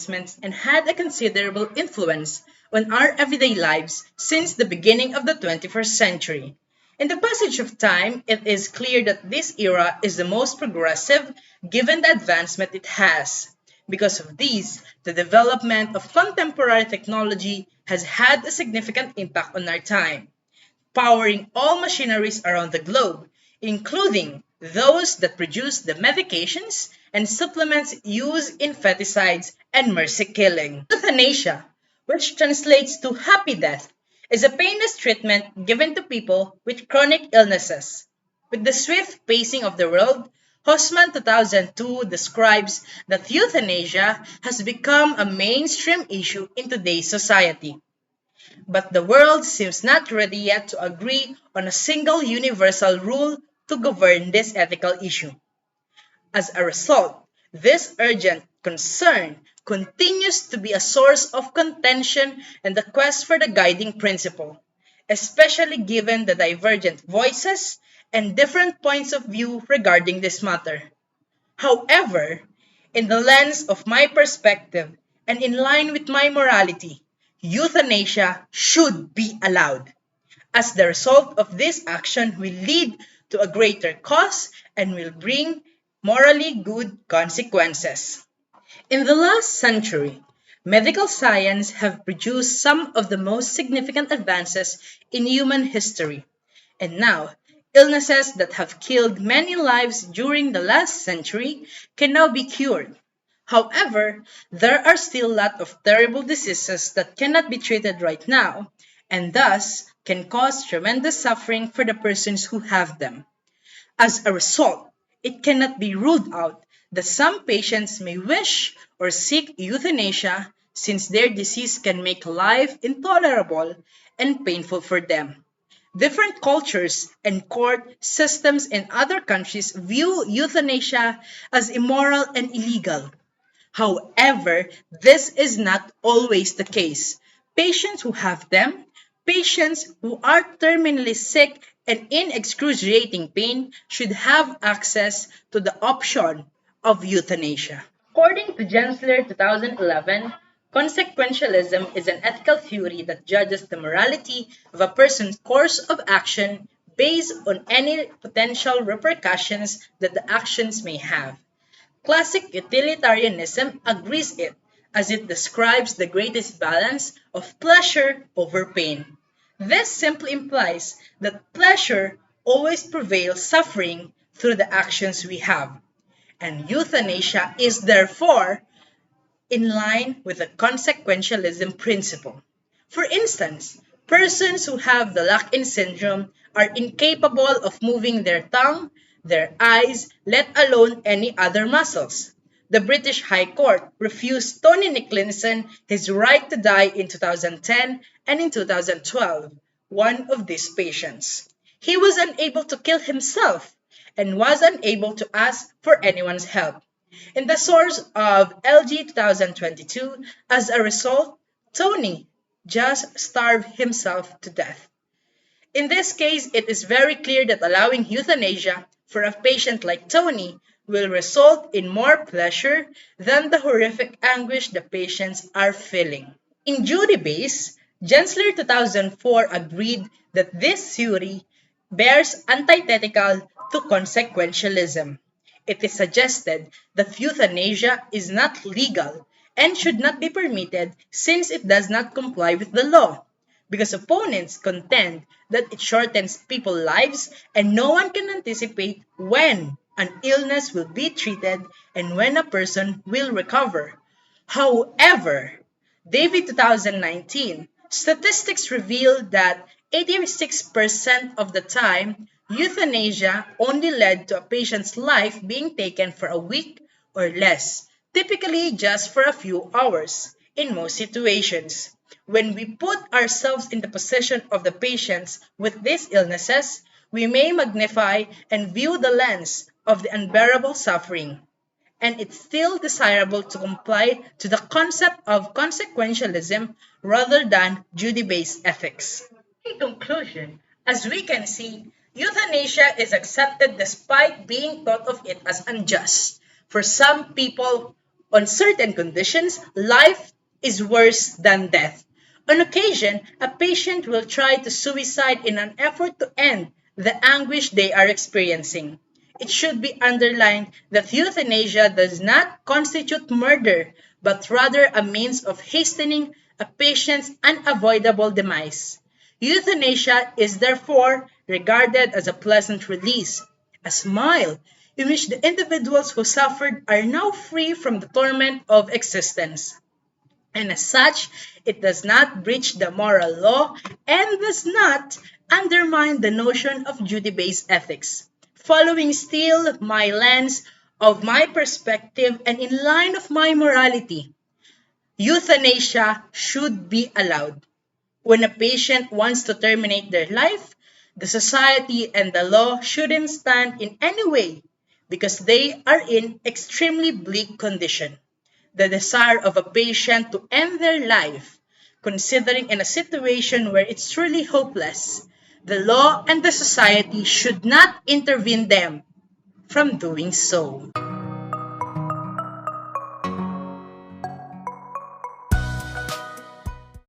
advancements and had a considerable influence on our everyday lives since the beginning of the 21st century. In the passage of time, it is clear that this era is the most progressive given the advancement it has. Because of these, the development of contemporary technology has had a significant impact on our time, powering all machineries around the globe, including those that produce the medications and supplements used in feticides and mercy killing. Euthanasia, which translates to happy death, is a painless treatment given to people with chronic illnesses. With the swift pacing of the world, Hosman 2002 describes that euthanasia has become a mainstream issue in today's society. But the world seems not ready yet to agree on a single universal rule to govern this ethical issue. As a result, this urgent concern continues to be a source of contention and the quest for the guiding principle, especially given the divergent voices and different points of view regarding this matter. However, in the lens of my perspective and in line with my morality, euthanasia should be allowed, as the result of this action will lead to a greater cause and will bring morally good consequences. In the last century, medical science have produced some of the most significant advances in human history, and now illnesses that have killed many lives during the last century can now be cured. However, there are still a lot of terrible diseases that cannot be treated right now, and thus can cause tremendous suffering for the persons who have them. As a result, it cannot be ruled out that some patients may wish or seek euthanasia since their disease can make life intolerable and painful for them. Different cultures and court systems in other countries view euthanasia as immoral and illegal. However, this is not always the case. Patients who have them, patients who are terminally sick and in excruciating pain should have access to the option of euthanasia. According to Gensler 2011, consequentialism is an ethical theory that judges the morality of a person's course of action based on any potential repercussions that the actions may have. Classic utilitarianism agrees it, as it describes the greatest balance of pleasure over pain. This simply implies that pleasure always prevails suffering through the actions we have, and euthanasia is therefore in line with the consequentialism principle. For instance, persons who have the lock-in syndrome are incapable of moving their tongue, their eyes, let alone any other muscles. The British High Court refused Tony Nicholson his right to die in 2010 and in 2012, one of these patients. He was unable to kill himself and was unable to ask for anyone's help. In the source of LG 2022, as a result, Tony just starved himself to death. In this case, it is very clear that allowing euthanasia for a patient like Tony will result in more pleasure than the horrific anguish the patients are feeling. In Judy Base, Gensler 2004 agreed that this theory bears antithetical to consequentialism. It is suggested that euthanasia is not legal and should not be permitted since it does not comply with the law, because opponents contend that it shortens people's lives and no one can anticipate when an illness will be treated and when a person will recover. However, David 2019 statistics reveal that 86% of the time, euthanasia only led to a patient's life being taken for a week or less, typically just for a few hours in most situations. When we put ourselves in the position of the patients with these illnesses, we may magnify and view the lens of the unbearable suffering. And it's still desirable to comply to the concept of consequentialism rather than duty-based ethics. In conclusion, as we can see, euthanasia is accepted despite being thought of it as unjust. For some people On certain conditions, life is worse than death. On occasion, a patient will try to suicide in an effort to end the anguish they are experiencing. It should be underlined that euthanasia does not constitute murder, but rather a means of hastening a patient's unavoidable demise. Euthanasia is therefore regarded as a pleasant release, a smile, in which the individuals who suffered are now free from the torment of existence. And as such, it does not breach the moral law and does not undermine the notion of duty-based ethics. Following still my lens of my perspective and in line of my morality, euthanasia should be allowed. When a patient wants to terminate their life, the society and the law shouldn't stand in any way because they are in extremely bleak condition. The desire of a patient to end their life, considering in a situation where it's truly hopeless, the law and the society should not intervene them from doing so.